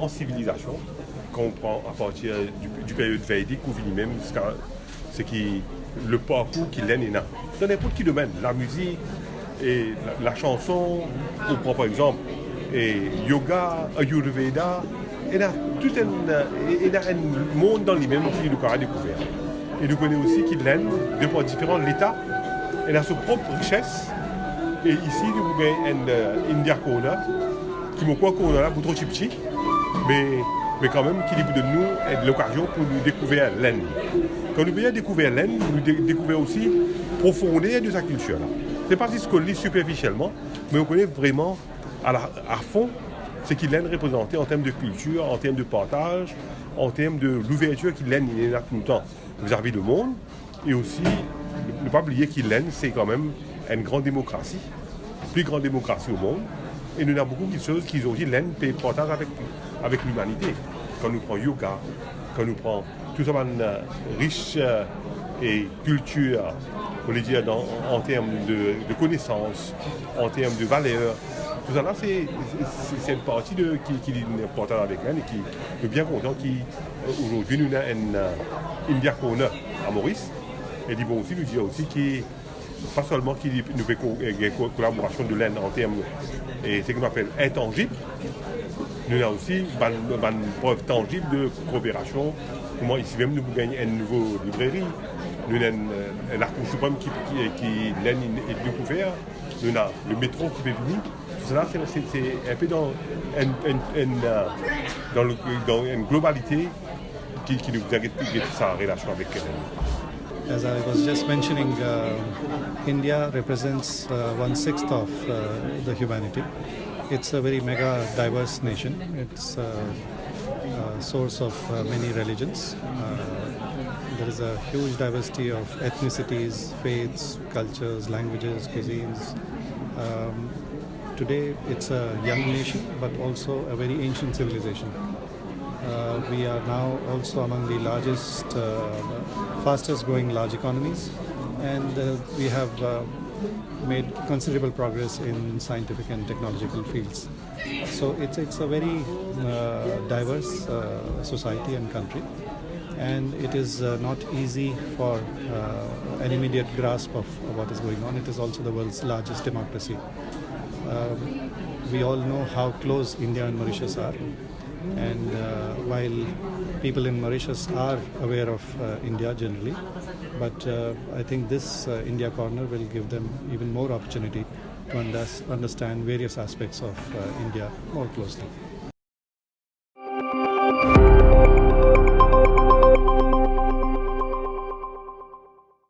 en civilisation, qu'on prend à partir du période védique ou même ce qui le parcours qu'il a dans n'importe quel domaine, la musique et la chanson, on prend par exemple et yoga, ayurveda, il y a un monde dans lui-même qui nous a découvert. Et nous connaissons aussi qu'il a de par différents l'État, il a sa propre richesse. Et ici, nous avons un India Corner, qui m'a quoi qu'on a là, beaucoup trop petit, mais quand même qui de nous est l'occasion pour nous découvrir l'Inde. Quand nous voulons découvrir l'Inde, nous découvrons aussi profondément de sa culture. Ce n'est pas ce qu'on lit superficiellement, mais on connaît vraiment à fond ce qu'il l'Inde représenté en termes de culture, en termes de partage, en termes de l'ouverture qu'il l'Inde a tout le temps vis-à-vis du monde. Et aussi, ne pas oublier qu'il l'Inde, c'est quand même une grande démocratie, la plus grande démocratie au monde. Et nous avons beaucoup de choses qui ont dit l'Inde peut partager avec l'humanité. Quand nous prenons yoga, quand nous prenons tout ça riche et culture, on va dire en termes de connaissances, en termes de valeurs. Tout ça là, c'est une partie qui est importante avec l'Inde et qui est bien content qu'aujourd'hui nous avons un India Corner à Maurice. Et bon aussi, nous dire aussi qu'il pas seulement qu'il nous fait une collaboration de l'Inde en termes et ce qu'on appelle intangible, nous avons aussi une preuve tangible de coopération. Comment ici même nous gagnons une nouvelle librairie, nous avons la Cour suprême qui l'Inde est découvert, nous avons le métro qui est venu. Tout cela, c'est un peu dans une globalité qui nous a sa relation avec l'Inde. As I was just mentioning, India represents 1/6 of the humanity. It's a very mega diverse nation. It's a source of many religions. There is a huge diversity of ethnicities, faiths, cultures, languages, cuisines. Today it's a young nation but also a very ancient civilization. We are now also among the largest, fastest growing large economies, and we have made considerable progress in scientific and technological fields. So it's a very diverse society and country, and it is not easy for an immediate grasp of what is going on. It is also the world's largest democracy. We all know how close India and Mauritius are. And while people in Mauritius are aware of India generally, but I think this India Corner will give them even more opportunity to understand various aspects of India more closely.